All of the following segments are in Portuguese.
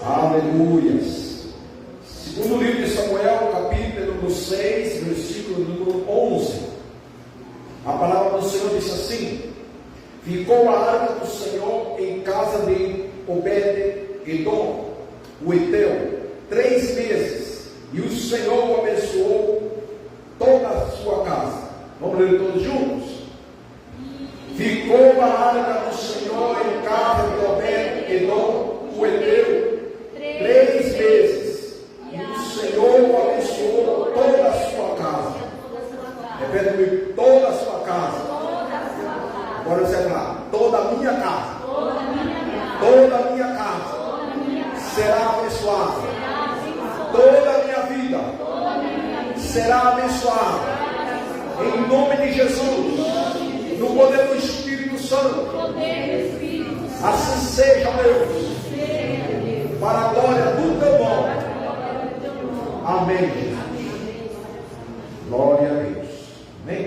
Aleluias. Segundo livro de Samuel, capítulo número 6, versículo número 11. A palavra do Senhor diz assim: ficou a arca do Senhor em casa de Obed-edom, o Eteu, 3 meses, e o Senhor abençoou toda a sua casa. Vamos ler todos juntos? Ficou a arca do Senhor em casa de Obed-edom, o Eteu, 3 meses, e o Senhor abençoou toda a sua casa. Repete comigo: toda a sua casa. Agora você vai falar: toda a minha casa. Toda a minha casa será abençoada. Toda a minha vida será abençoada. Em nome de Jesus, no poder do Espírito Santo. Assim seja, Deus, para a glória do teu nome. Amém, Jesus. Glória a Deus. Amém.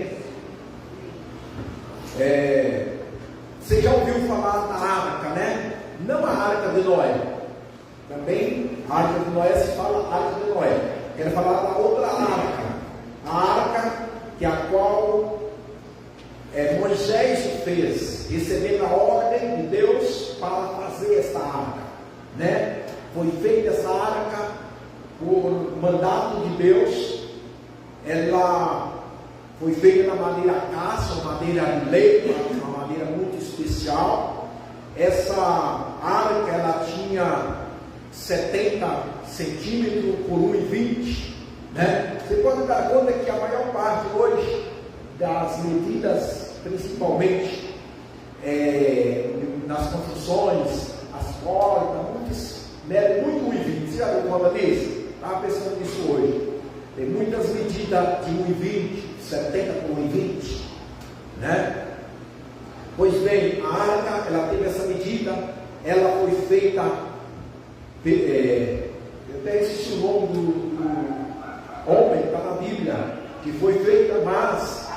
Você já ouviu falar da arca, né? Não a arca de Noé. Também a arca de Noé se fala arca de Noé. Quero falar da outra arca. A arca que a qual Moisés fez, recebendo a ordem de Deus para fazer esta arca, né? Foi feita essa arca por mandato de Deus. Ela foi feita na madeira acácia, uma madeira leipa, uma madeira muito especial. Essa arca ela tinha 70 centímetros por 1,20, né? Você pode dar conta que a maior parte hoje das medidas, principalmente nas construções, as portas, muitos medem muito 1,20. Você já deu conta disso? Estava pensando nisso hoje. Tem muitas medidas de 1,20, 70 por 1,20, né? Pois bem, a arca, ela teve essa medida, ela foi feita, eu até esqueci o nome do homem, está na Bíblia, que foi feita, mas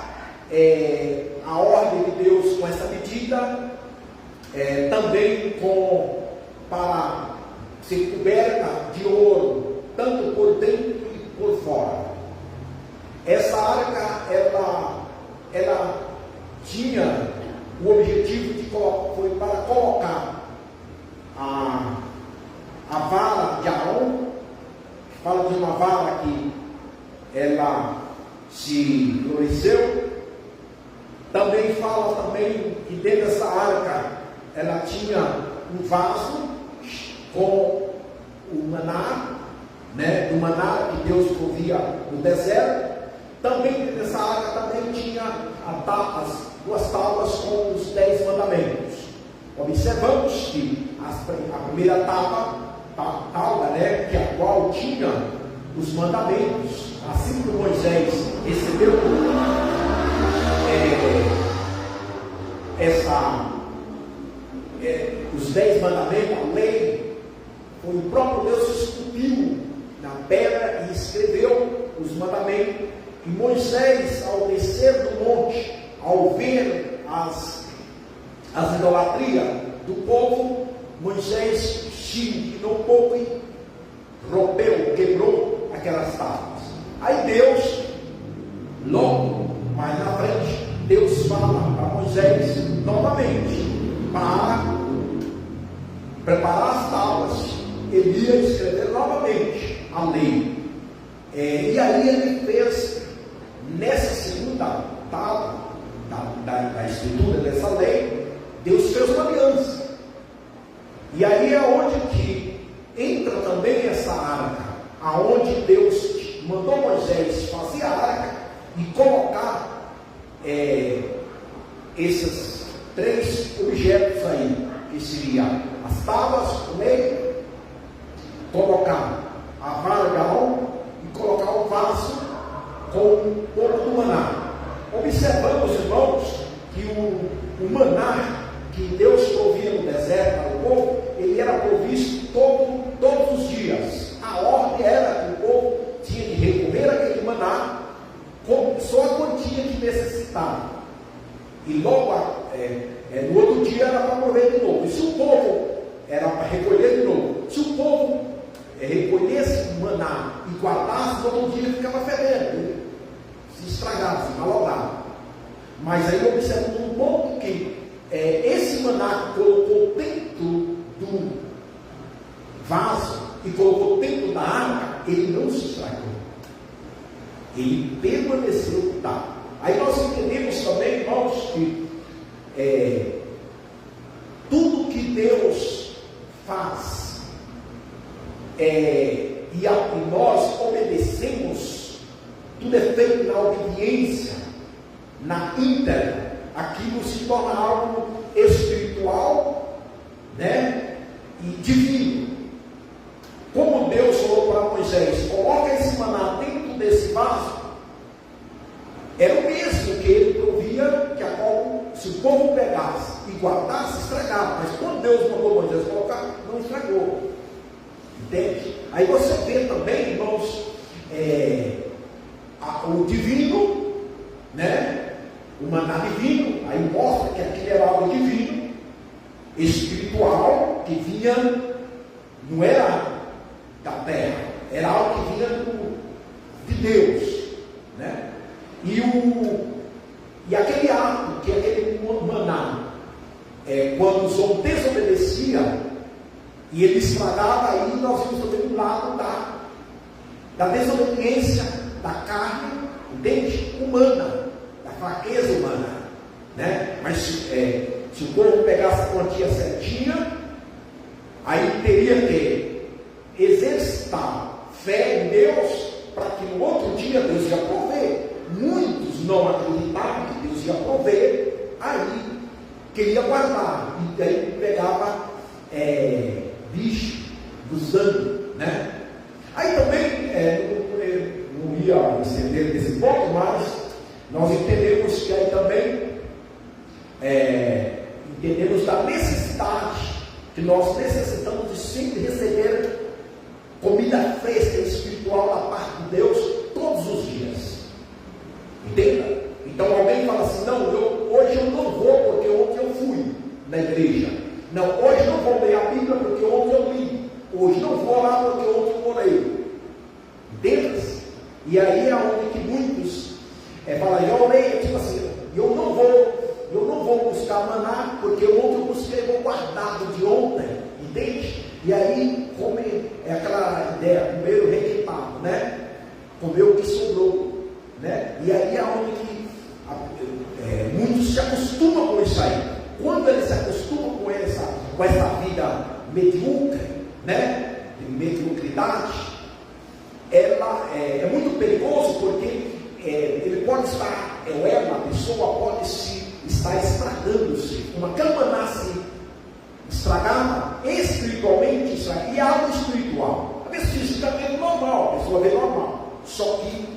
a ordem de Deus com essa medida, também para ser coberta de ouro, tanto por dentro e por fora. Essa arca, ela tinha o objetivo foi para colocar a vara de Arão. Fala de uma vara que ela se floresceu. Também fala que dentro dessa arca ela tinha um vaso com o maná, né? Do maná que Deus provia no deserto. Também dentro dessa arca também tinha as 2 tábuas com os 10 mandamentos. Observamos que a primeira tábua, né, que a qual tinha os mandamentos, assim como Moisés recebeu os 10 mandamentos, a lei, foi o próprio Deus que esculpiu na pedra e escreveu os mandamentos. E Moisés, ao descer do monte, ao ver as idolatrias do povo, Moisés se indignou um pouco e rompeu, quebrou aquelas tábuas. Aí Deus, logo mais na frente, Deus fala para Moisés novamente para preparar as tábuas. Ele ia escrever novamente a lei. E aí ele fez, nessa segunda tábua da escritura dessa lei, Deus fez uma aliança. E aí é onde que entra também essa arca, aonde Deus mandou Moisés fazer a arca e colocar esses 3 objetos aí, que seria as tábuas, o meio, colocar a vara de Arão e colocar o vaso com o pouco do maná. Observamos, irmãos, que o maná que Deus provia no deserto para o povo, ele era provisto todos os dias. A ordem era que o povo tinha de recorrer àquele maná com só a quantia que necessitava. E logo maná e guardasse, no outro dia ficava fedendo, se estragava, se malograva. Mas aí observamos um ponto que esse maná que colocou dentro do vaso e colocou dentro da arca, ele não se estragou. Ele permaneceu lá. Aí nós entendemos também, irmãos, que tudo que Deus faz e nós obedecemos, tudo é feito na obediência, na íntegra, aquilo se torna algo espiritual, né, e divino. Como Deus falou para Moisés, coloca esse maná dentro desse vaso, era o mesmo que ele provia, que se o povo pegasse e guardasse, estragava. Mas quando Deus mandou Moisés colocar, não estragou. Entende? Aí você vê também, irmãos, o divino, né? O maná divino, aí mostra que aquilo era algo divino, espiritual, que vinha, não era da terra, era algo que vinha de Deus, né? E aquele ato, que aquele maná, quando os homens desobedeciam, e ele estragava, aí nós vimos também do lado da desobediência, da carne, entende? Humana, da fraqueza humana, né? Mas se o povo pegasse a quantia certinha, aí teria que exercitar fé em Deus, para que no outro dia Deus ia prover. Muitos não acreditavam que Deus ia prover, aí queria guardar, e aí pegava bicho dos anos, né? Aí também, não ia estender desse ponto, mas nós entendemos que aí também entendemos da necessidade, que nós necessitamos de sempre receber comida fresca e espiritual da parte de Deus todos os dias. Entenda? Então alguém fala assim, não, hoje eu não vou porque ontem eu fui na igreja. Não, hoje não vou ler a Bíblia porque ontem eu li. Hoje não vou orar porque ontem eu orei. Entende? E aí é onde que muitos falam, eu orei, tipo assim, eu não vou buscar maná porque ontem eu busquei, vou guardar do de ontem. Entende? E aí come, aquela ideia, comer o requentado, né? Comer o que sobrou. Né? E aí é onde que muitos se acostumam com isso aí. Quando eles se acostumam com essa vida medíocre, né? De mediocridade, ela é muito perigoso, porque ele pode estar, a pessoa pode estar estragando-se. Uma maná se estragada espiritualmente, e algo espiritual. A pessoa fisicamente normal, a pessoa vê normal, só que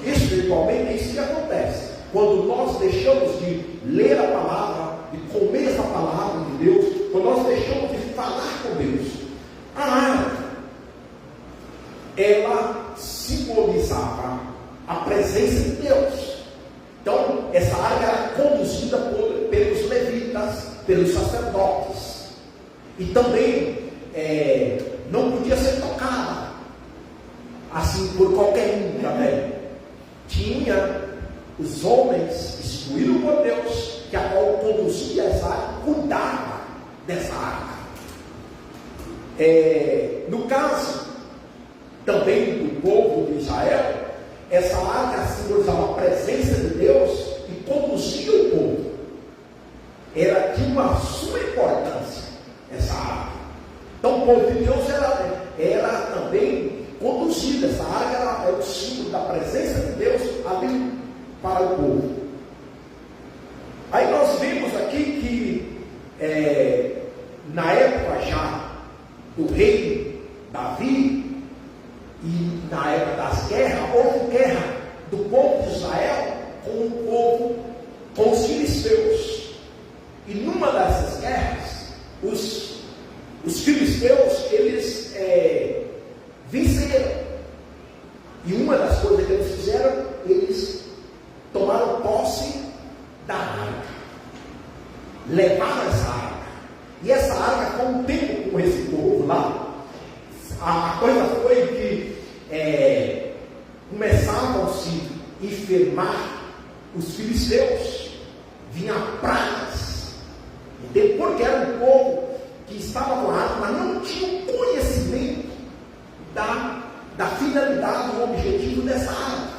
espiritualmente é isso que acontece. Quando nós deixamos de ler a palavra, de comer essa palavra de Deus, quando nós deixamos de falar com Deus, a arca, ela simbolizava a presença de Deus. Então, essa arca era conduzida pelos levitas, pelos sacerdotes, e também não podia ser tocada assim por qualquer um também. Tinha os homens instruídos por Deus, que a qual conduzia essa arca, cuidava dessa arca. No caso também do povo de Israel, essa arca simbolizava a presença de Deus e conduzia o povo. Era de uma suma importância essa arca. Então o povo de Deus era também conduzida. Essa arca é o símbolo da presença de Deus ali para o povo. Aí nós vimos aqui que na época já do rei Davi, e na época das guerras, houve guerra do povo de Israel com os filisteus. E numa dessas guerras, os filisteus, eles venceram. E uma das coisas que eles fizeram, eles tomaram posse da arca, levaram essa arca. E essa arca, com o tempo com esse povo lá, a coisa foi que começavam a se enfermar os filisteus, vinha pragas, entende? Porque era um povo que estava com a arca, mas não tinha o conhecimento da finalidade, do objetivo dessa arca.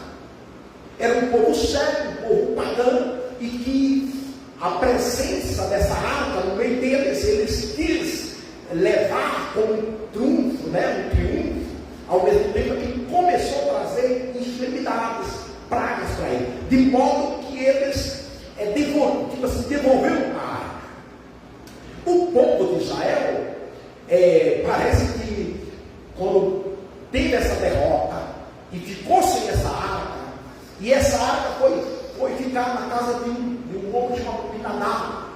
Era um povo sério, um povo pagão, e que a presença dessa arca no meio deles, eles quis levar como um trunfo, um triunfo, ao mesmo tempo que começou a trazer enfermidades, pragas para eles, de modo que eles devolveram a arca. O povo de Israel, parece que quando teve essa derrota e ficou sem essa arca, e essa arca foi ficar na casa de um homem chamado Abinadab,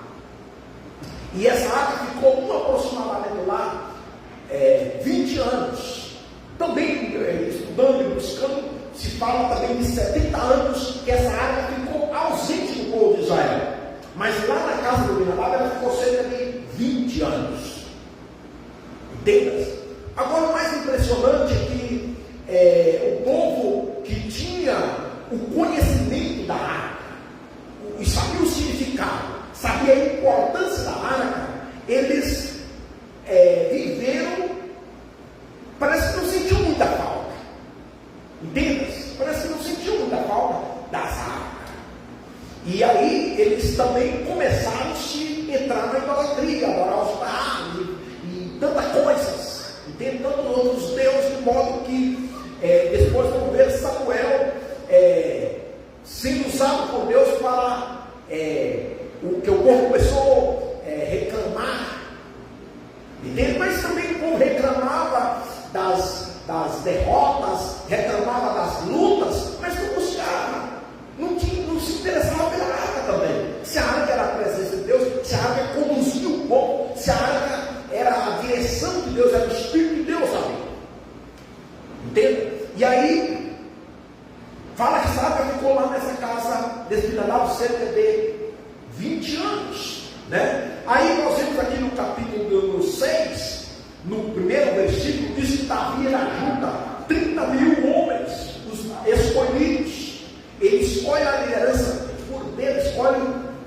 e essa arca ficou aproximadamente lá 20 anos. Também estudando e buscando, se fala também de 70 anos que essa arca ficou ausente do povo de Israel. Mas lá na casa do Abinadab ela ficou cerca de 20 anos. Entenda? Agora o mais impressionante é que o povo que tinha o conhecimento da arca, e sabia o significado, sabia a importância da arca, eles viveram, parece que não sentiu muita falta. Entenda? Parece que não sentiu muita falta das arcas. E aí eles também começaram a se entrar na idolatria, adorar os Baals e tantas coisas, entende? Tantos outros deuses, de modo que depois vamos ver Samuel sendo usado por Deus para o que o povo começou a reclamar, entende? Mas também o povo reclamava das derrotas, reclamava das lutas, mas não buscava, não se interessava pela arca também. Se a arca era a presença de Deus, se a arca conduzia o povo, se a arca era a direção de Deus, era o Espírito de Deus ali. Entende? E aí fala que essa arca ficou lá nessa casa desse Abinadab cerca de 20 anos, né? Aí nós vemos aqui no capítulo 6, no primeiro versículo, diz que Davi ajunta 30 mil homens, os escolhidos. Ele escolhe a liderança por dentro,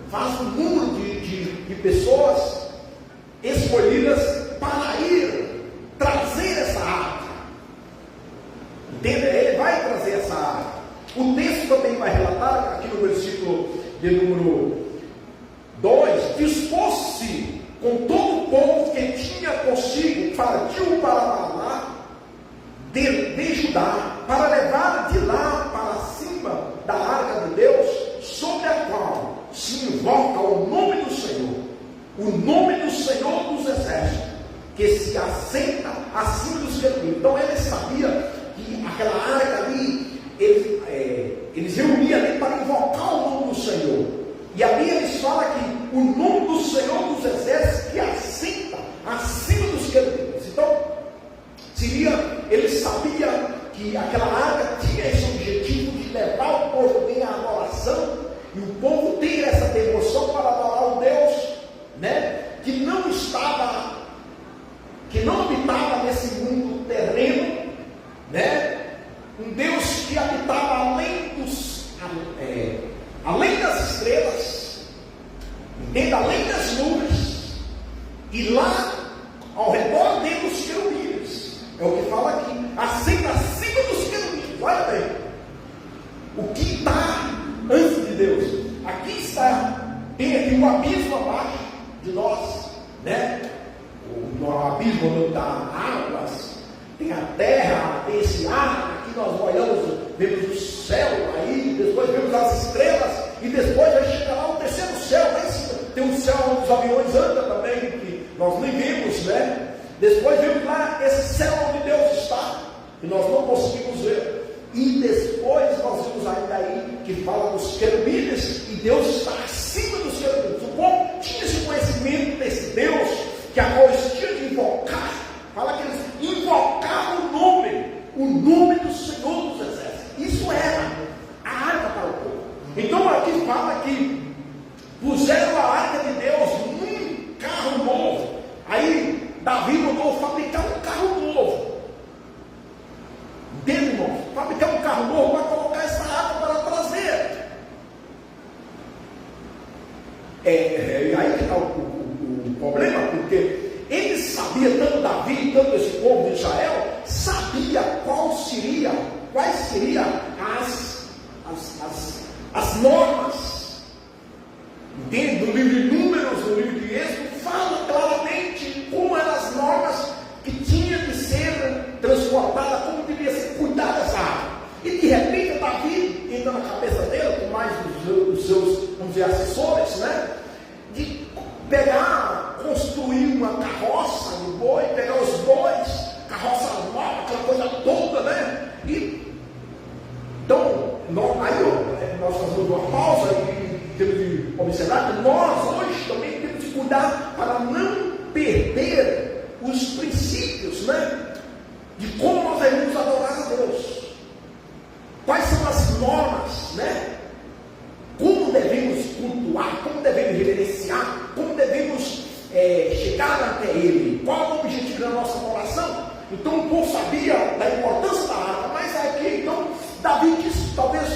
faz um número de pessoas escolhidas para ir trazer essa arca. Entende? Ele vai trazer essa arca. O texto também vai relatar, aqui no versículo de número 2, dispôs-se com todo o povo que tinha consigo, partiu para lá de Judá, para levar de lá para cima da arca de Deus, sobre a qual se invoca o nome do Senhor, o nome do Senhor dos Exércitos, que se assenta acima dos querubins. Então ele sabia que aquela arca ali, eles reuniam ali para invocar o nome do Senhor. E ali eles falam que o nome do Senhor dos Exércitos que assenta acima dos querubins. Então, ele sabia que aquela arca tinha esse objetivo de levar o povo bem à adoração, e o povo ter essa devoção para adorar o Deus, né, que não habitava nesse mundo terreno, né, um Deus que habitava além das estrelas, além das nuvens, e lá ao redor dele os querubins. É o que fala aqui, acima dos querubins. Olha bem, o que está antes de Deus, aqui está, tem aqui um abismo abaixo de nós, né? O abismo onde está águas, tem a terra, tem esse ar. Aqui nós olhamos, vemos o céu aí, depois vemos as estrelas, e depois vai chegar lá o terceiro céu, lá em cima tem um céu onde os aviões andam também, que nós nem vemos, né? Depois vemos lá esse céu onde Deus está, que nós não conseguimos ver. E depois nós vemos ainda aí que fala dos querubins, e Deus está acima dos querubins. O povo tinha esse conhecimento desse Deus, que agora eles tinham de invocar. Fala que eles invocavam o nome do Senhor dos Exércitos. Isso era a arca para o povo. Então aqui fala que puseram a arca de Deus num carro novo. Aí Davi mandou fabricar um carro novo. sabia, tanto Davi, tanto esse povo de Israel, sabia quais seriam as normas. Entende? No livro de Números, no livro de Êxodo, fala claramente como eram as normas que tinha de ser transportada, como devia ser cuidada essa água. E de repente Davi entra na cabeça dele, com mais os seus, vamos dizer, assessores, né? De pegar, construir uma carroça de boi, pegar os bois, carroça nova, aquela coisa toda, né? Então, nós fazemos uma pausa e temos de observar que nós hoje também temos de cuidar para não perder os princípios, né? De como nós devemos adorar a Deus. Quais são as normas, né? Como devemos cultuar, como devemos reverenciar, como devemos chegar até Ele, qual é o objetivo da nossa oração. Então o povo sabia da importância da arca, mas aqui, então, Davi disse, talvez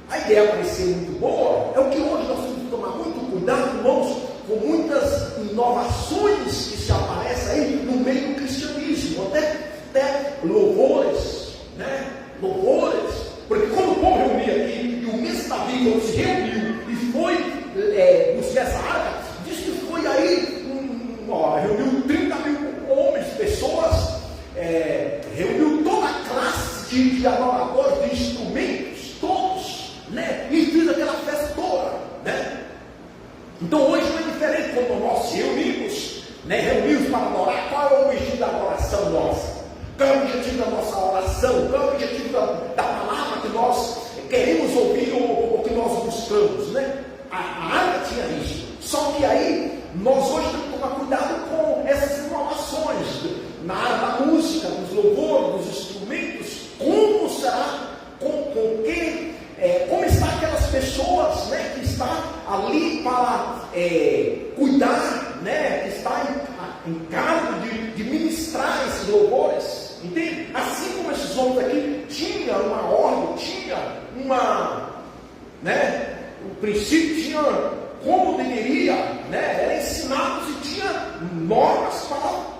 a ideia parecia muito boa, é o que hoje nós temos que tomar muito cuidado, irmãos, com muitas inovações que se aparecem aí no meio do cristianismo, até louvores, né? Louvores, porque quando o povo reunia aqui, e o mesmo Davi, quando se reuniu e foi buscar essa arca, diz que foi aí, reuniu 30 mil homens, pessoas, reuniu toda a classe de adoradores, de instrumentos, todos, né? E fez aquela festa toda, né? Então hoje não é diferente quando nós se reunimos, né? Reunimos para adorar. Qual é o objetivo da adoração nossa? Qual é o objetivo da nossa oração? Qual é o objetivo da palavra que nós queremos ouvir ou que nós buscamos, né? A arca tinha isso. Só que aí, nós hoje temos que tomar cuidado com essas inovações na área da música, dos louvores, dos instrumentos. Como será, como estão aquelas pessoas, né, que estão ali para cuidar, né, que está em cargo de ministrar esses louvores, entende? Assim como esses homens aqui tinha uma ordem, tinha o princípio tinha como deveria, né, era ensinados e tinha normas para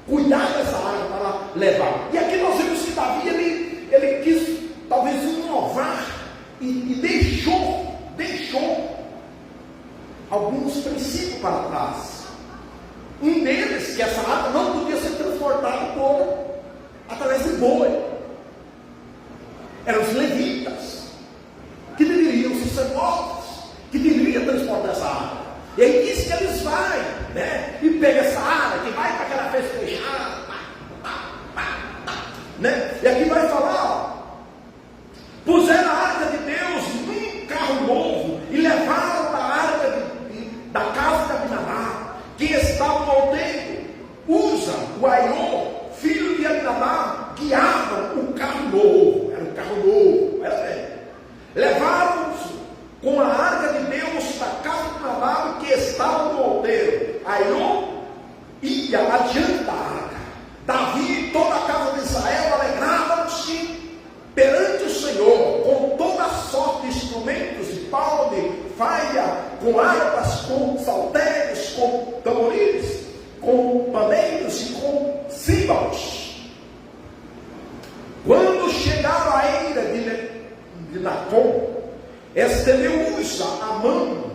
cuidar dessa área, para levar. E aqui nós vemos que Davi, ele quis talvez inovar e deixou alguns princípios para trás. Um deles, que essa arca não podia ser transportada através de boi. Eram os levitas, que deveriam ser sacerdotes, que deveriam transportar essa arca. E aí diz que eles vão, né? E pega essa arca, que vai para aquela festa fechada, né? E aqui vai falar, puseram a arca de Deus num carro novo e levaram da arca da casa de Abinadá, que estava no alteiro. Uza, o Aiô, filho de Abinadá, guiava o carro novo. Era um carro novo, era bem. Levaram-se com a arca de Deus da casa de Abinadá, que estava no alteiro. Aiô ia adiante da arca. Davi e toda a casa de Israel alegravam-se perante o Senhor com toda sorte de instrumentos de pau, de faia, com harpas, com saltérios, com tamborins, com pandeiros e com símbolos. Quando chegaram à eira de Nacon, estendeu Uza a mão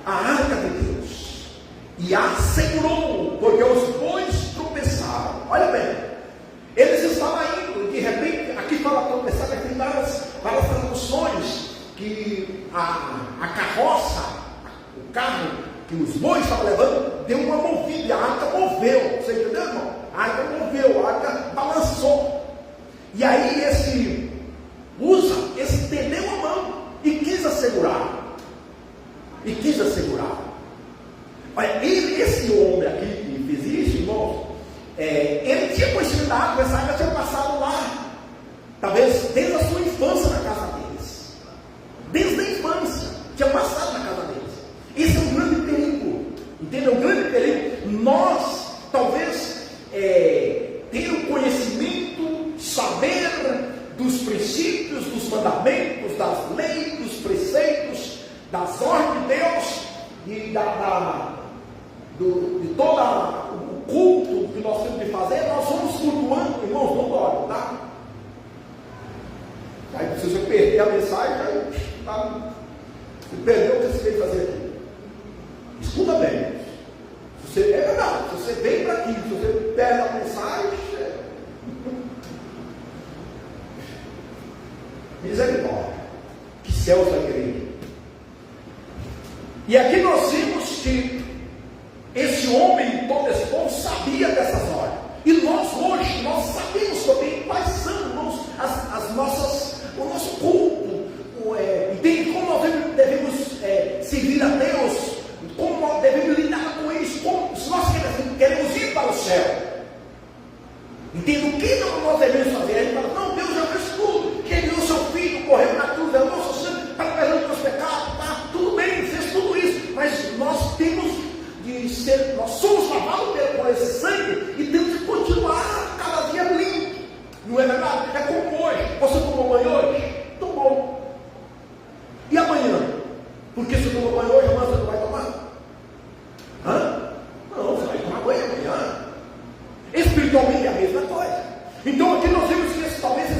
à arca de Deus e a segurou, porque os bois tropeçaram. Olha bem, eles estavam indo, de repente, aqui fala tropeçar, mas tem várias traduções, que a carroça, o carro que os bois estavam levando, deu uma movida, a arca moveu. Você entendeu, irmão? A arca moveu, a arca balançou. E aí esse Uza estendeu a mão e quis assegurar. Olha, esse homem aqui que fez isso, irmão, ele tinha conhecido da água, essa água tinha passado lá, talvez desde a sua infância na casa deles. Desde a infância, tinha passado na casa deles. Esse é um grande perigo, entendeu? Um grande perigo. Nós, talvez, ter o conhecimento, saber dos princípios, dos mandamentos, das leis, dos preceitos, das ordens de Deus e de todo o perdeu o que você veio fazer aqui. Escuta bem. É verdade, se você vem para aqui, se você perde a mensagem, misericórdia. Que céu vai querer. E aqui nós vimos que esse homem, todo esse povo, sabia dessas ordens. E nós hoje, nós sabemos também quais são as nossas, o nosso culto, entende? Como nós devemos servir a Deus, como nós devemos lidar com isso, como, se nós queremos ir para o céu. Entende? O que nós devemos fazer? Ele fala, não, Deus já fez tudo, que enviou o seu filho, correu na cruz, deu o nosso sangue para perdão dos meus pecados, tá? Tudo bem, fez tudo isso, mas nós temos de ser, nós somos lavados por esse sangue e temos que continuar cada dia limpo. Não é verdade? É como hoje. Você tomou banho hoje? Tomou. E amanhã? Porque se você tomou banho hoje, amanhã você não vai tomar? Não, você vai tomar banho amanhã. Espiritualmente é a mesma coisa. Então aqui nós vemos que talvez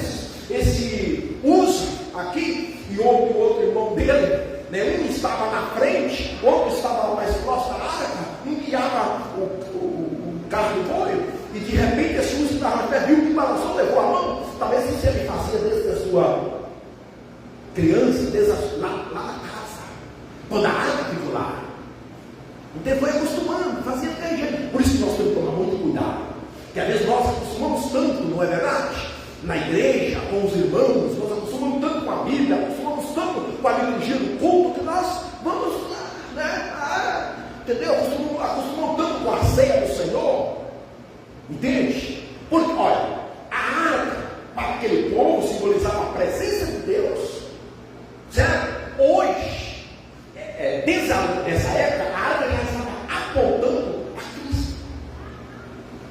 esse uso aqui, e o outro irmão dele, né, um estava na frente, outro estava mais próximo da arca, um guiava o carro de boi, e de repente esse uso estava mais perto, viu que balançou, levou a mão. Talvez isso ele fazia desde a sua criança, desde lá na casa, quando a arca ficou lá. Então foi acostumando, fazia até jeito. Por isso que nós temos que tomar muito cuidado, porque às vezes nós acostumamos tanto, não é verdade? Na igreja, com os irmãos, nós acostumamos tanto com a Bíblia, acostumamos tanto com a liturgia do culto, que nós vamos, né? Entendeu? Acostumamos tanto com a ceia do Senhor, entende? Porque, olha, a arca, para aquele povo, simbolizava a presença de Deus, certo? Hoje, desde essa época, a arca já estava apontando a Cristo.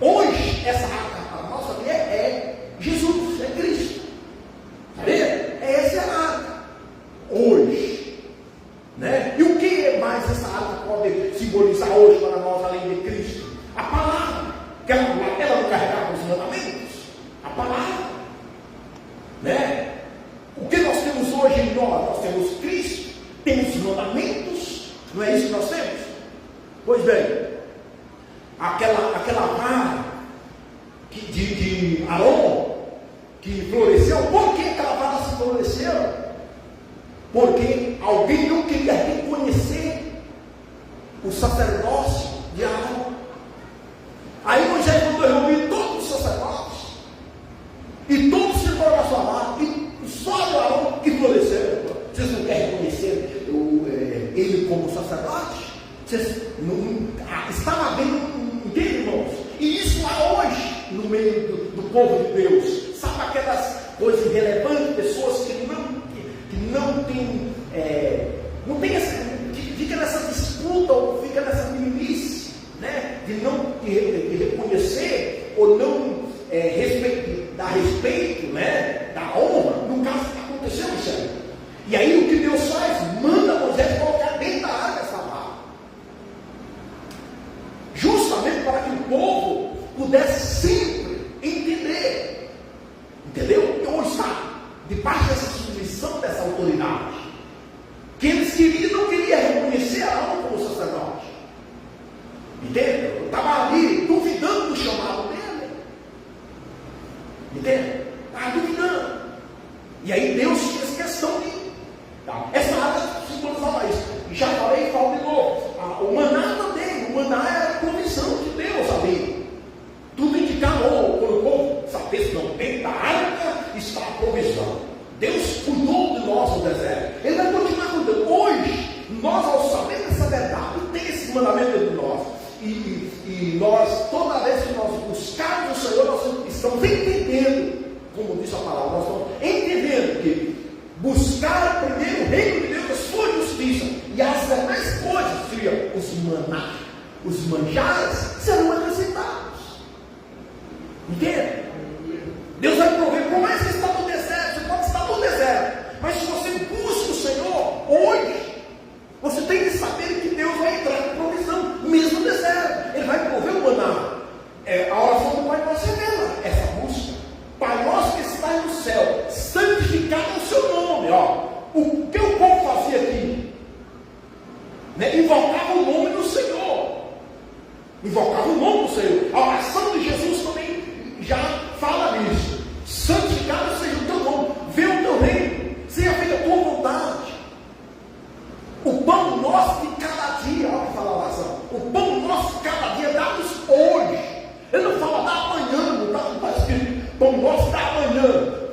Hoje, essa arca, a nossa vida é Jesus, é Cristo. Sabe? Essa é a arca. Hoje. Né? E o que mais essa arca pode simbolizar hoje para nós, além de Cristo? A palavra. Que ela não carregava os mandamentos. A palavra. Né? O que nós temos hoje em nós? Nós temos Cristo, temos os mandamentos. Não é isso que nós temos? Pois bem, aquela vara de Arão, que floresceu. Por que aquela vara se floresceu? Porque alguém não queria reconhecer o sacerdócio de Arão. Aí Moisés mandou reunir todos os sacerdotes, e todos se foram na sua vara, e só o Arão que floresceu. Vocês não querem reconhecer ele como sacerdote? Vocês não estava havendo, entende, irmãos? E isso há hoje no meio do povo de Deus. Sabe aquelas coisas irrelevantes, pessoas que não tem essa, fica nessa disputa, ou fica nessa meninice, né? De não de reconhecer ou não dar respeito, né? Da honra. No caso que aconteceu isso aí. E aí o que Deus faz? Manda Moisés colocar dentro da arca essa vara, justamente para que o povo pudesse sempre entender, entendeu? Ou está debaixo dessa submissão, dessa autoridade, que eles não queriam reconhecer Arão como sacerdote, entende? Eu estava ali duvidando do chamado dele, entende? Estava duvidando, e aí Deus fez questão de, essa área simbolizava isso. E já falei e falo de novo, o maná também, o maná era a provisão de Deus ali. Tudo indicava, quando o povo sabia, não, dentro da arca está a provisão. Deus cuidou de nós no deserto. Ele vai continuar cuidando. Hoje, nós, ao saber dessa verdade, tem esse mandamento dentro de nós. E nós, toda vez que nós buscarmos o Senhor, nós estamos entendendo, como diz a palavra, nós estamos entendendo que buscar primeiro o reino de Deus, a sua justiça, e as demais coisas, seriam os manjares, serão acrescentados. Entende? Deus vai prover, por mais que está no deserto, você pode estar no deserto, mas se você busca o Senhor hoje, você tem que saber que Deus vai entrar em provisão, mesmo no deserto. Ele vai prover o maná. A oração do Pai Nosso revela essa busca. Pai nosso que está no céu, santificado é o seu nome. O que o povo fazia aqui?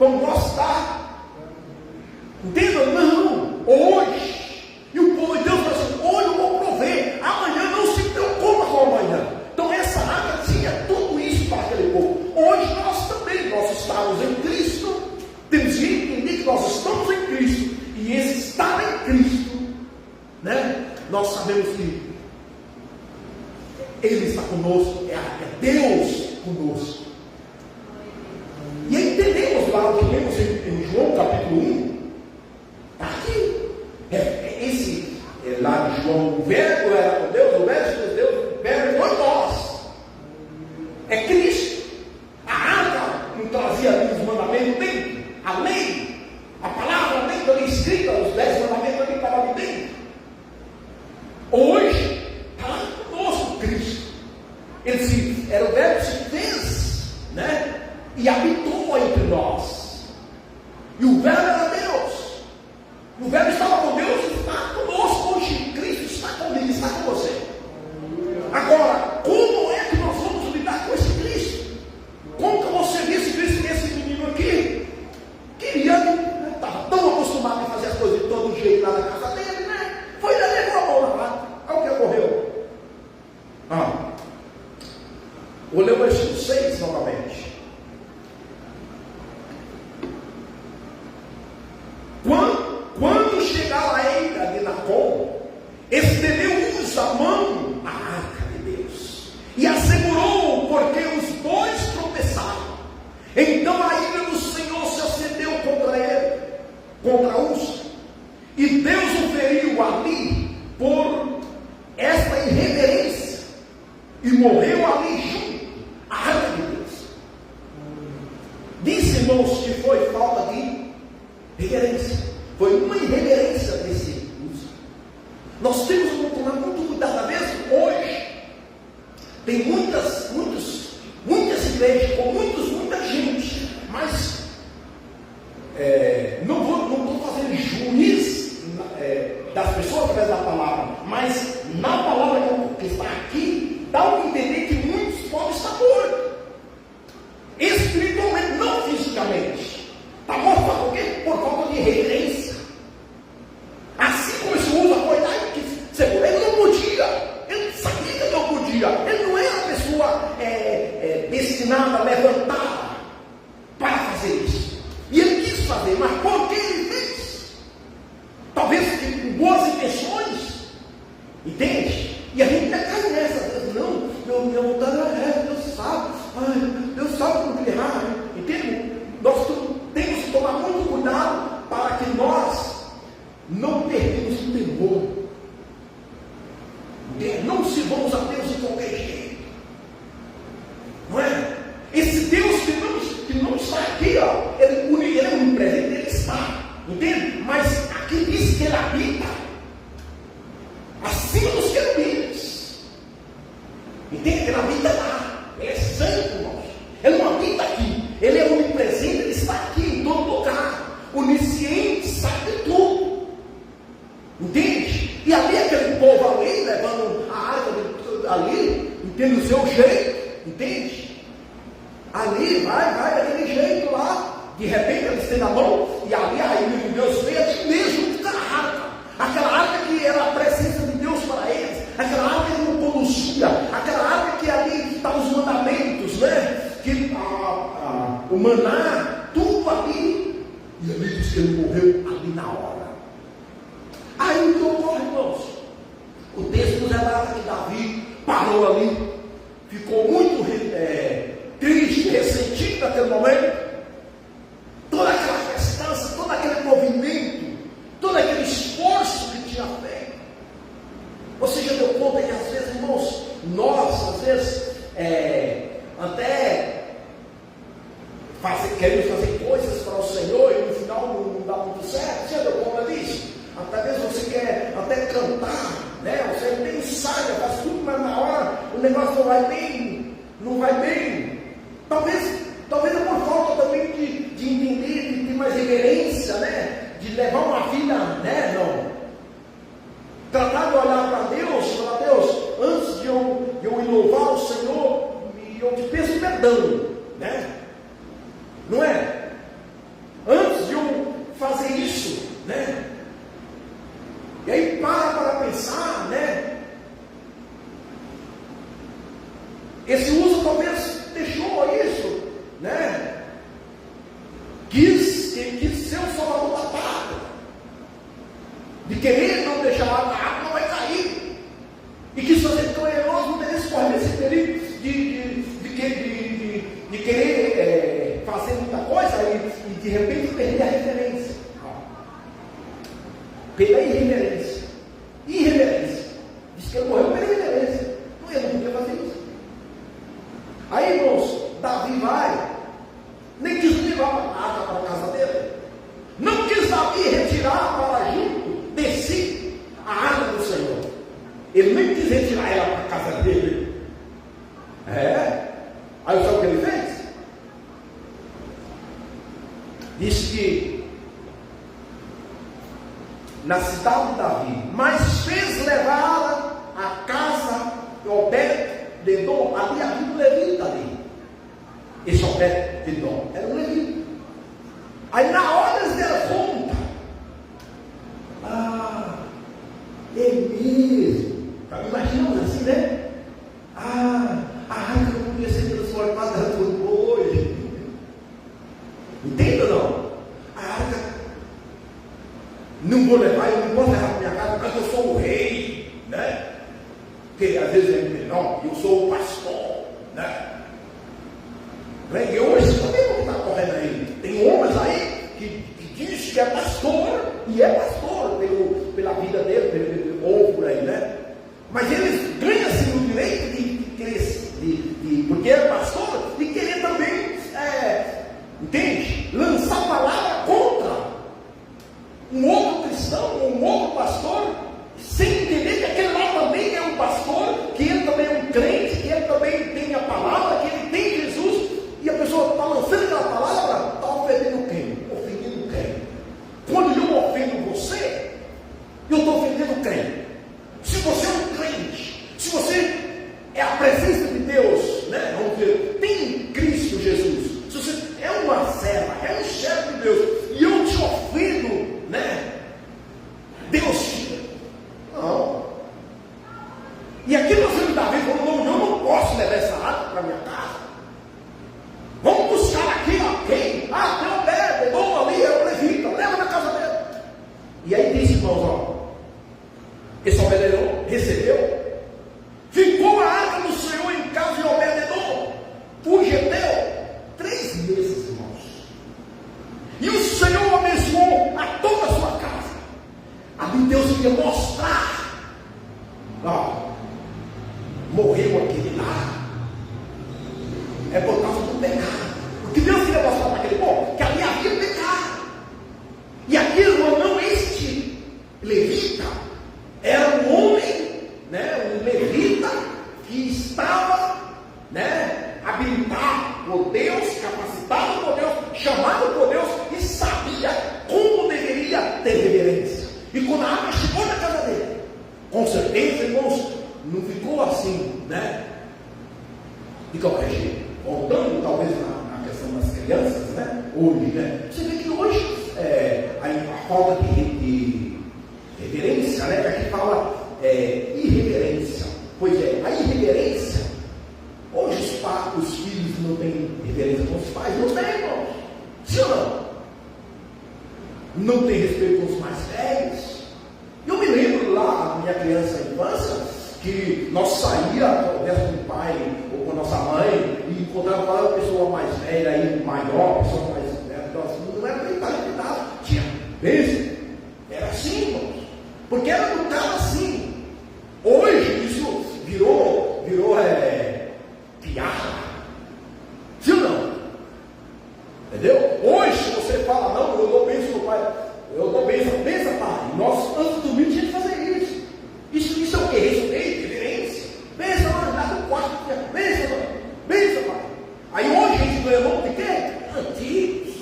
vamos gostar. Entenda? Não, hoje. E o povo de Deus fala assim: hoje eu vou prover, amanhã não se preocupa com amanhã. Então essa água tinha tudo isso para aquele povo. Hoje nós também, nós estamos em Cristo, temos que entender que nós estamos em Cristo, e esse estar em Cristo, né? Nós sabemos que Ele está conosco, é Deus conosco. E entendemos lá o que lemos em João capítulo 1, está aqui. Lá em João, o verbo era com Deus, o verbo de Deus, o verbo foi nós. É Cristo. A arca não trazia os mandamentos dentro, a lei, a palavra dentro ali escrita, os 10 mandamentos ali estavam ali dentro. Hoje, está lá conosco Cristo. Era o verbo que se fez, né? E habitou entre nós. E o verbo era Deus. E o verbo estava com Deus e está conosco hoje. Cristo está comigo, está com você. Agora, como é que nós vamos lidar com esse Cristo? Como que você vê esse Cristo e esse menino aqui? Queria, né? Estava tão acostumado a fazer as coisas de todo jeito lá na casa dele, né? Foi lá, levou a mão na mata. Olha o que ocorreu. Vou ler o versículo 6 novamente. Quando chegar a eira de Nacon, estendeu-os a mão à arca de Deus e assegurou, porque os dois tropeçaram. Então a ira do Senhor se acendeu contra ele, contra Uza, e Deus o feriu ali por esta irreverência, e morreu ali junto à arca de Deus. Disse, irmãos, que foi falta de reverência. Foi uma irreverência desse uso. Nós temos que tomar muito cuidado mesmo hoje. Tem muitas igrejas com muita gente, mas não estou fazendo juiz das pessoas através da palavra, mas na palavra que está aqui, dá a entender que muitos podem estar mortos, espiritualmente, não fisicamente. Está morto por quê? Por falta de reverência. Assim como esse usa foi lá que ele não podia, ele sabia que não podia, ele não era uma pessoa destinada a levantar para fazer isso. E ele quis fazer, mas por que ele fez? Talvez com boas intenções, entende? E a gente cai nessa, não, minha vontade é Deus sabe, Deus sabe como errar, entende? Nós temos que tomar muito cuidado para que nós não perdemos o temor. Não sirvamos a Deus de qualquer jeito. Não é? Esse Deus que não está aqui, ó, ele é um presente, ele está. Entende? Mas aqui diz que ele habita acima dos querubins. Entende? Ele habita lá. Ele é santo, irmãos. Ele não habita aqui. Ele é onipresente, ele está aqui em todo lugar. Onisciente, sabe de tudo. Entende? E ali aquele povo ali, levando a arca ali, entende? O seu jeito, entende? Ali, vai daquele jeito lá. De repente eles têm na mão, e ali a ira de Deus veio ali mesmo com a arca. Aquela arca que era a presença de Deus para eles, aquela arca que não poluía, aquela arca que ali estavam os mandamentos, né? Que o maná, tudo ali. E ali diz que ele morreu ali na hora. Aí o que ocorre, irmãos? O texto nos relata que Davi parou ali, ficou muito triste, ressentido naquele momento. Toda aquela festança, todo aquele movimento, todo aquele esforço que tinha feito. Você já deu conta que às vezes, irmãos, nós, às vezes, até queremos fazer coisas para o Senhor e no final não dá muito certo. Você já deu conta disso? Até mesmo você quer até cantar, né? Você nem ensaia, faz tudo, mas na hora o negócio não vai bem. Talvez é por falta também de entender, de ter mais reverência, né? De levar uma vida, né? Não. Tratar de olhar para Deus, falar, Deus, antes de eu ir louvar o Senhor, eu te peço perdão, né? Não é? de repente perder a referência. Pela irreverência. Irreverência. Diz que ele morreu pela irreverência. Ele não podia fazer isso. Aí, irmãos, Davi vai, nem quis levar para a casa dele. Não quis Davi retirar para junto de si a arca do Senhor. Ele nem quis retirar ela para a casa dele. Aí sabe o que ele fez? Diz que na cidade de Davi, mas fez levá-la à casa de Obed-edom. Ali havia um levita ali. Esse Obed-edom era um levita. Aí na hora eles deram conta. É mesmo. Imaginamos assim, né? A arca não podia ser transformada por boi. Entende ou não? A arca não vou levar, eu não posso levar para minha casa porque eu sou o rei, né? Porque às vezes ele diz, não, eu sou o pastor, né? E hoje também o que está correndo aí? Tem homens aí que diz que é pastor, e é pastor pela vida dele, pelo povo por aí, né? Mas eles ganham-se no direito porque é pastor, de querer também, entende? Lançar a palavra contra um outro cristão, um outro pastor, sem entender que aquele lá também é um pastor, que ele também é um crente, que ele também tem a palavra, que ele tem Jesus, e a pessoa está lançando aquela palavra, está ofendendo quem? Ofendendo quem? Quando eu ofendo você, eu estou ofendendo quem? Se você é um crente, se você é a presença de Deus, né? Vamos dizer, tem Cristo Jesus, se você é uma serva, é um servo de Deus, e eu te ofendo, né? Deus tira. Não. E aqui nós vemos Davi falando, não, eu não posso levar essa arca para minha casa. Vamos buscar aqui quem? Tem um Obed-edom ali, é o levita, leva na casa dele. E aí diz, irmãos, esse Obed-edom recebeu, ficou a arca do Senhor em casa de Obed-edom, o geteu, 3 meses, irmãos. E o Senhor abençoou a toda a sua casa. Ali Deus queria mostrar, morreu aquele lá, é por causa do pecado. Porque Deus queria mostrar para aquele povo que ali havia pecado. E aquele não, este levita era um homem, né, um levita que estava, né, habilitado por Deus, capacitado por Deus, chamado por Deus, e sabia como deveria ter reverência. E quando a arca chegou na casa dele, com certeza, irmãos, não ficou assim, né? De qualquer jeito. Voltando talvez na questão das crianças, né? Hoje, né? Você vê que hoje a falta de reverência, né? Que aqui fala irreverência. Pois é, a irreverência, hoje os filhos não têm reverência com os pais, não tem, irmãos. Sim ou não? Não tem respeito com os mais velhos. Eu me lembro lá, na minha criança e infância, que nós saíamos através do pai ou com a nossa mãe e encontrava uma pessoa mais velha aí, maior, pessoa mais velha, não era mentalidade, tinha beijo. Era assim, irmãos. Porque era educado assim. Hoje isso virou piada. Sim ou não? Entendeu? Hoje, se você fala, não, eu dou bênção no pai, eu dou bênção, pai. Nós, antes do domingo, tinha que fazer isso. Isso é o que? Respeito, reverência. Bênção, lá no quarto, bênção, pai. Aí hoje a gente ganha nome de quê? Antigos.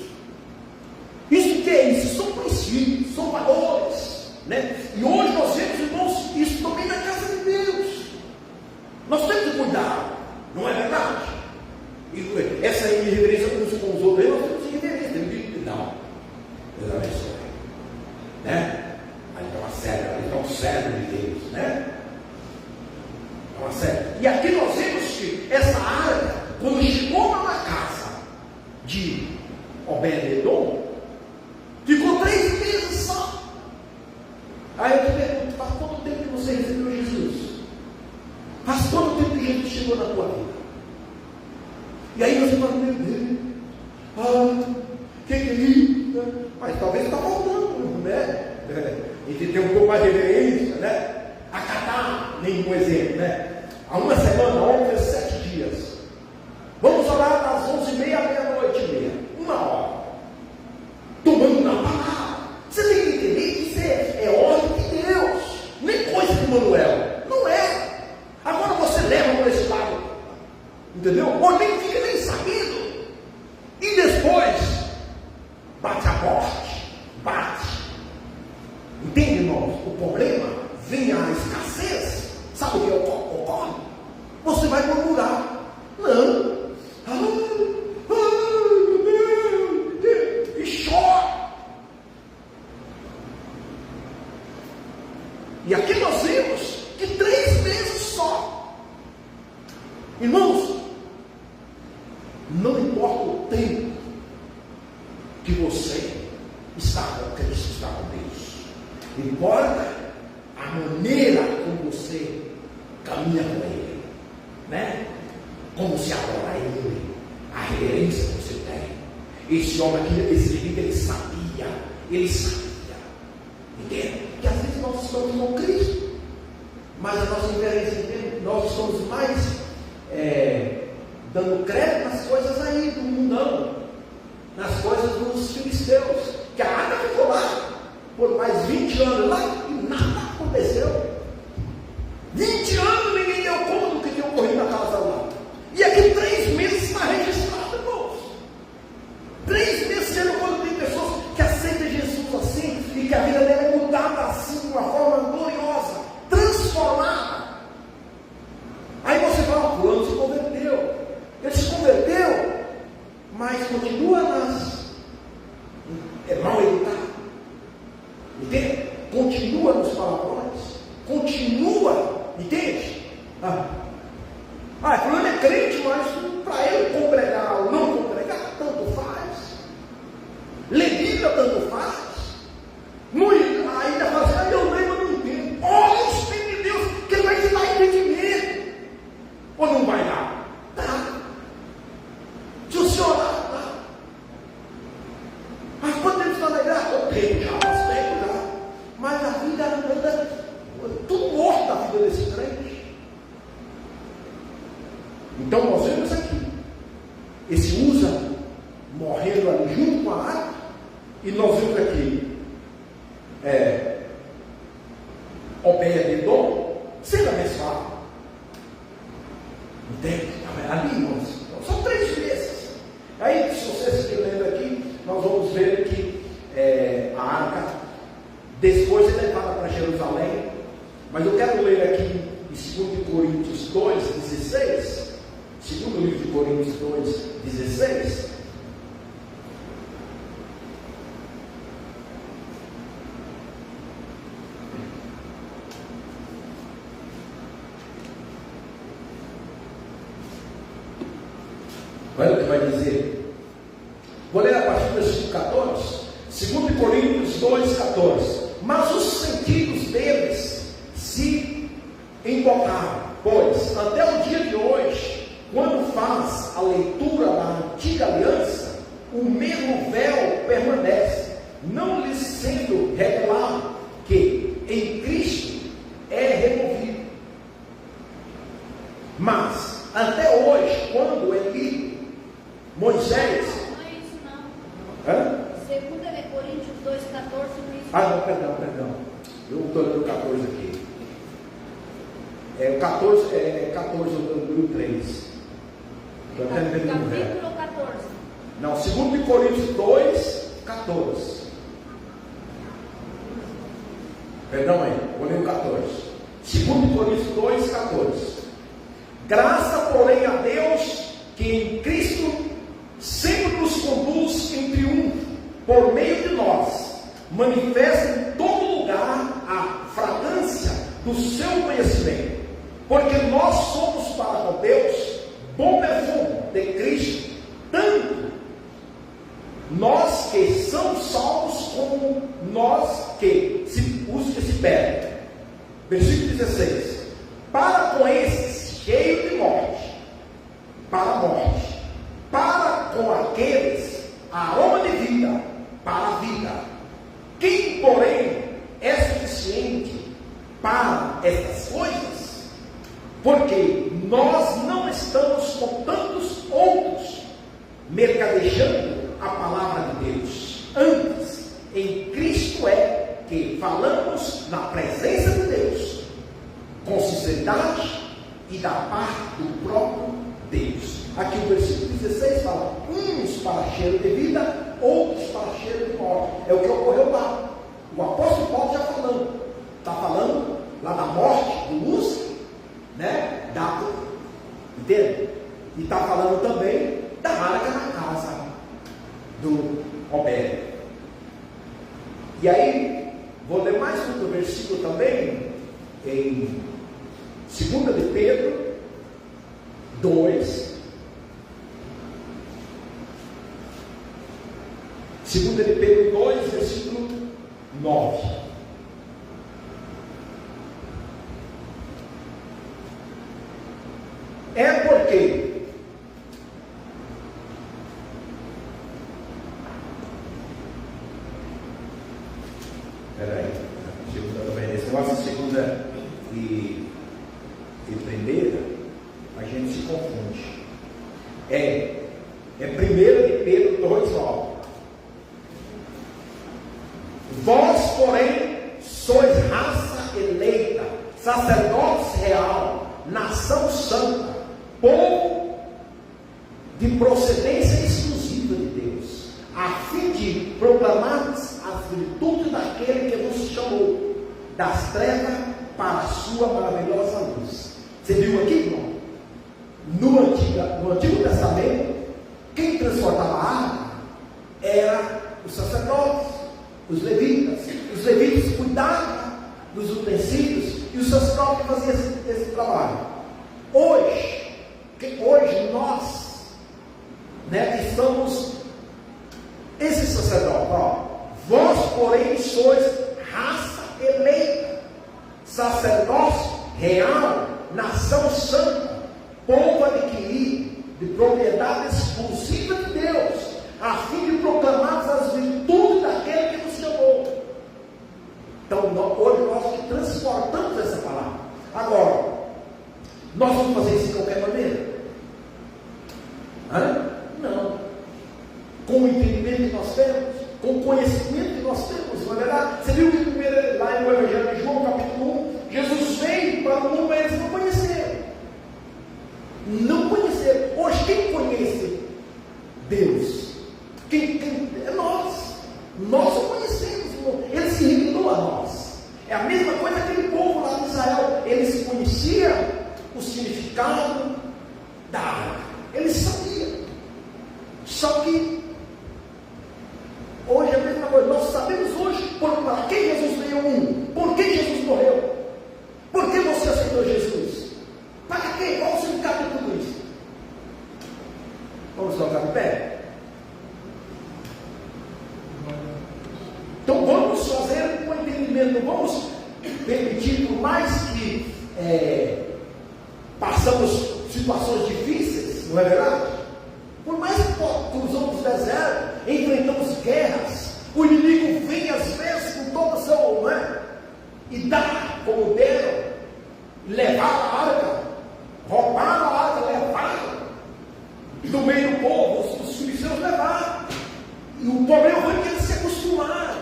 Isso que é isso? São princípios, são valores, né? E hoje nós vemos, irmãos, isso também na casa de Deus. Nós temos que cuidar, não é verdade? E essa irreverência uns com os outros, nós temos irreverência, temos que não. Deus abençoe, né? Ali está uma série, ali está um cérebro de Deus, né? É uma série. E aqui nós vemos que essa arca, quando chegou na casa de Obed-edom, ficou 3 meses só. Aí eu te pergunto, faz quanto tempo que você recebeu Jesus? Faz quanto tempo que Jesus chegou na tua vida? E aí você fala, meu Deus, que é isso? Mas talvez está faltando, né? A gente tem um pouco mais de reverência, né? Acatar nenhum exemplo, né? Há uma semana, ontem, 7 dias. Vamos orar das 11h30 à meia-noite e meia. 1 hora. Tomando na palavra. Você tem que entender que isso é ordem de Deus. Nem coisa de Manuel. Não é. Agora você leva para esse lado. Entendeu? Ou nem fica nem sabendo. E depois, bate a morte. Bate. Entende, irmãos? O problema vem a escassez. Sabe o que ocorre? Você vai murmurar. Não. Meu Deus. E chora. E aqui nós vimos que 3 meses só. Irmãos, não importa o tempo que você está com Cristo, está com Deus. Importa a maneira como você caminha com Ele, né? Como se adora a Ele, a reverência que você tem. Esse homem aqui, esse líder, ele sabia, entende? Que às vezes nós estamos com Cristo, mas a nossa reverência, entende? Nós estamos mais dando crédito nas coisas aí do mundão, nas coisas dos filisteus, que a água ficou lá por mais 20 anos lá e nada aconteceu. 20 anos ninguém deu conta do que tinha ocorrido na casa lá. E aqui 3 meses está registrado, irmãos. 3 meses sendo quando tem pessoas que aceitam Jesus assim e que a vida dela é mudada assim, de uma forma gloriosa, transformada. Aí você fala, fulano se converteu. Ele se converteu, mas continua mal educado. Entende? Continua nos palavrões. Continua, entende? Fulano é crente, mas para ele congregar ou não congregar, tanto faz. Ler Bíblia, tanto faz. Ainda fala assim, eu leio, mas não entendo. Olha o Espírito de Deus, que ele vai te dar entendimento. Ou não vai dar? Dá. Se o senhor dá. Mas quando ele está na igreja, eu tenho já bastante já. Mas a vida anda tudo morto da vida desse crente. Então nós vemos aqui esse Uza morrendo ali junto com a arca, e nós vemos aqui Obed-Edom sendo abençoado. Entende? Ali, irmãos, são 3 meses. Aí, se vocês estiverem lendo aqui, nós vamos ver que a arca depois é levada para Jerusalém. Mas eu quero ler aqui em 2 Coríntios 2:16. Segundo livro de Coríntios 2:16. Olha o que vai dizer. Vou ler a partir do versículo 14. 2 Coríntios 2:14. Mas os sentidos deles se embotaram, pois até o dia de hoje, quando faz a leitura da antiga aliança, o mesmo véu permanece, não lhes sendo revelado que em Cristo é removido. Mas até hoje, quando é lido, Moisés. Não é isso não. 2 Coríntios 2:14 não é isso. Não, perdão. Eu estou lendo o 14 aqui. O 14 é 14 do número 3. Capítulo 14. Não, 2 Coríntios 2:14. Perdão aí, vou ler o 14. 2 Coríntios 2:14. Graça, porém, a Deus, que em Cristo sempre nos conduz em triunfo, por meio de nós, manifesta em todo lugar a fragrância do seu conhecimento, porque nós somos para com Deus bom perfume de Cristo, tanto nós que somos salvos como os que se perdem. Versículo 16. Para com esses cheio de morte, para a morte, para com aqueles aroma de vida, mercadejando a palavra de Deus. Antes, em Cristo é que falamos na presença de Deus, com sinceridade e da parte do próprio Deus. Aqui o versículo 16 fala: uns para cheiro de vida, outros para cheiro de morte. É o que ocorreu lá. O apóstolo Paulo já falando. Está falando lá da morte do Lúcio, né? Entende? E está falando também da arca na casa do Obed. E aí, vou ler mais um versículo também, em 2 de Pedro 2. 2 de Pedro 2, versículo 9. É porque esse negócio de segunda e primeira, a gente se confunde. É 1 de Pedro 2,9. Vós, porém, sois raça eleita, sacerdócio real, nação santa, povo de procedência exclusiva de Deus, a fim de proclamar as virtudes daquele que nos chamou das trevas para a sua maravilhosa luz. Você viu aqui, irmão? No Antigo Testamento, quem transportava a arca era os sacerdotes, os levitas. Os levitas cuidavam dos utensílios e os sacerdotes faziam esse trabalho. Hoje nós, né, estamos, esses sacerdotes, vós, porém, sois raça eleita, sacerdócio real, nação santa, povo adquirido, de propriedade exclusiva de Deus, a fim de proclamar as virtudes daquele que nos chamou. Então, hoje nós que transportamos essa palavra. Agora, nós vamos fazer isso de qualquer maneira? Não. Com o entendimento que nós temos, com o conhecimento que nós temos, não é verdade? Você viu que primeiro, lá no Evangelho de João, capítulo 1, Jesus veio para o mundo, mas eles não conheceram. Não conheceram. Hoje, quem conhece Deus? É nós. Nós o conhecemos, irmão. Ele se revelou a nós. É a mesma coisa que aquele povo lá de Israel. Eles conheciam o significado da arca. Eles sabiam. Só que hoje é a mesma coisa. Nós sabemos hoje para que Jesus veio. Por que Jesus morreu? Por que você aceitou Jesus? Para quê? Qual o significado de tudo isso? Vamos colocar de pé? Então vamos fazer com entendimento. Vamos permitir, por mais que passamos situações difíceis, não é verdade? Por mais que cruzamos deserto, enfrentamos guerras, o inimigo vem às vezes com todo o seu, não é? E dá como deram, levar a arca, roubar a arca, levar do meio do povo, os filisteus levaram. E o problema foi que eles se acostumaram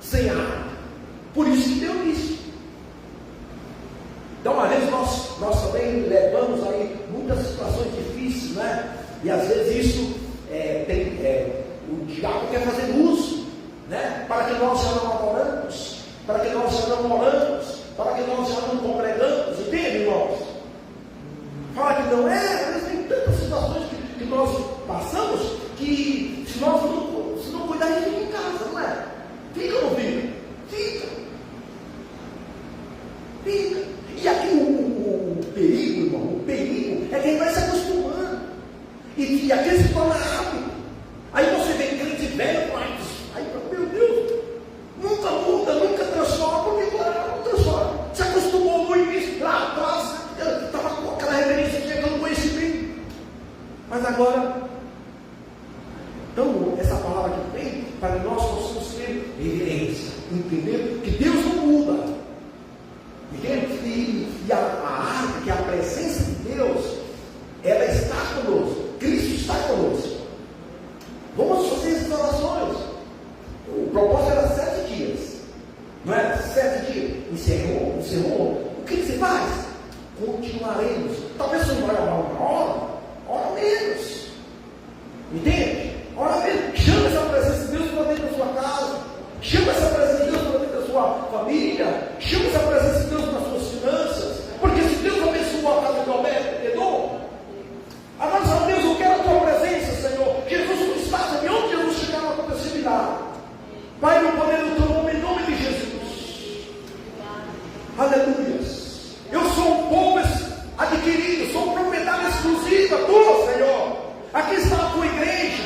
sem arca. Por isso que deu isso. Então, às vezes, nós também levamos aí muitas situações difíceis, né? E às vezes isso o diabo quer fazer uso, né? Para que nós já não adoramos, para que nós já não oramos, para que nós já não congregamos, entende, irmãos? Fala que não é, às vezes tem tantas situações que nós passamos que se nós não cuidarmos, fica em casa, não é? Fica ou não fica? Fica. E aqui o perigo, irmão, o perigo é quem vai se acostumando. E aquele se torna hábito. Aí você vê crente velho, aí, meu Deus, nunca muda, nunca transforma, porque não transforma. Se acostumou no início, lá atrás, estava com aquela reverência, chegando conhecimento. Mas agora, então, essa palavra que vem, para que nós possamos ter reverência, entender que Deus não muda. E a arca, que é a presença de Deus, ela está conosco. Cristo está conosco. Entende? Ora bem, chama essa presença de Deus para dentro da sua casa. Chama essa presença de Deus para dentro da sua família. Chama essa presença de Deus nas suas finanças. Porque se Deus abençoou a casa de Alberto, Pedro, agora sabe, Deus, eu quero a tua presença, Senhor. Jesus não está, sabe onde Jesus chegar não acontecer milagre. Pai, no poder do teu nome, em nome de Jesus. Aleluia. Eu sou um povo adquirido, sou propriedade exclusiva tua, Senhor. Aqui está a tua igreja,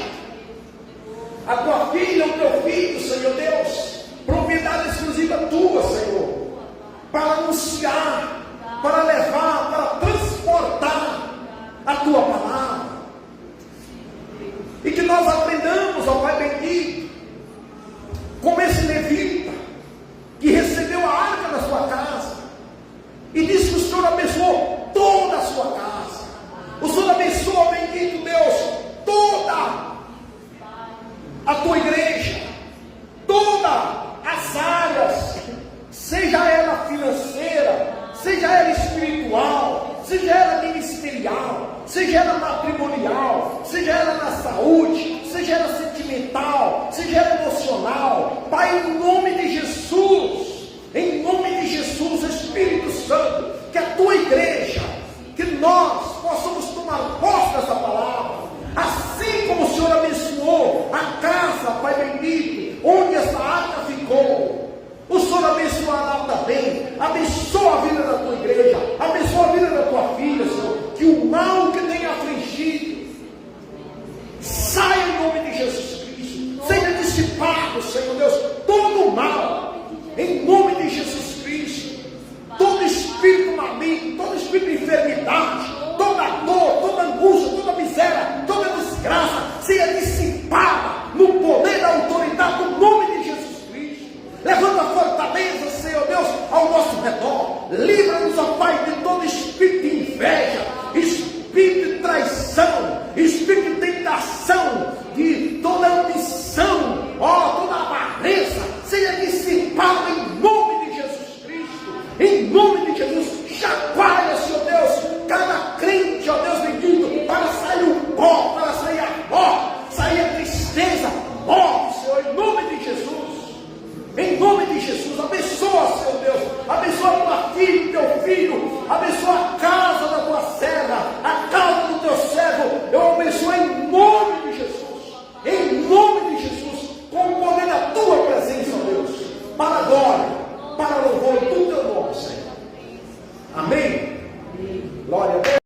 a tua filha, o teu filho, Senhor Deus, propriedade exclusiva tua, Senhor, para anunciar, para levar, para transportar a tua palavra, e que nós aprendamos, ó Pai bendito, como esse levita, que recebeu a arca da sua casa, e disse que o Senhor abençoou toda a sua casa. O Senhor abençoa, bendito Deus, toda a tua igreja, todas as áreas, seja ela financeira, seja ela espiritual, seja ela ministerial, seja ela matrimonial, seja ela na saúde, seja ela sentimental, seja ela emocional. Pai, em nome de Jesus, Espírito Santo, que a tua igreja, que nós possamos tomar posse dessa palavra, assim como o Senhor abençoou a casa, Pai bendito, onde essa arca ficou. O Senhor abençoará também, abençoa a vida da tua igreja, abençoa a vida da tua filha, Senhor, que o mal que tem afligido saia em nome de Jesus Cristo, seja dissipado, Senhor Deus, todo o mal, em nome de Jesus Cristo, todo espírito maligno, todo espírito de enfermidade, toda dor, toda angústia, toda miséria, toda desgraça, seja dissipada no poder da autoridade do nome de Jesus Cristo. Levanta a fortaleza, Senhor Deus, ao nosso redor. Livra-nos, ó Pai, de todo espírito de inveja, espírito de traição, espírito de tentação, de toda ambição, ó, toda avareza, seja dissipada em nome de Jesus Cristo. Em nome de Jesus, chacoalha, Senhor Deus, cada crente, ó Deus bendito, para sair o pó, para sair a morte, sair a tristeza, morte, Senhor, em nome de Jesus. Em nome de Jesus, abençoa, Senhor Deus, abençoa a tua filha, teu filho, abençoa a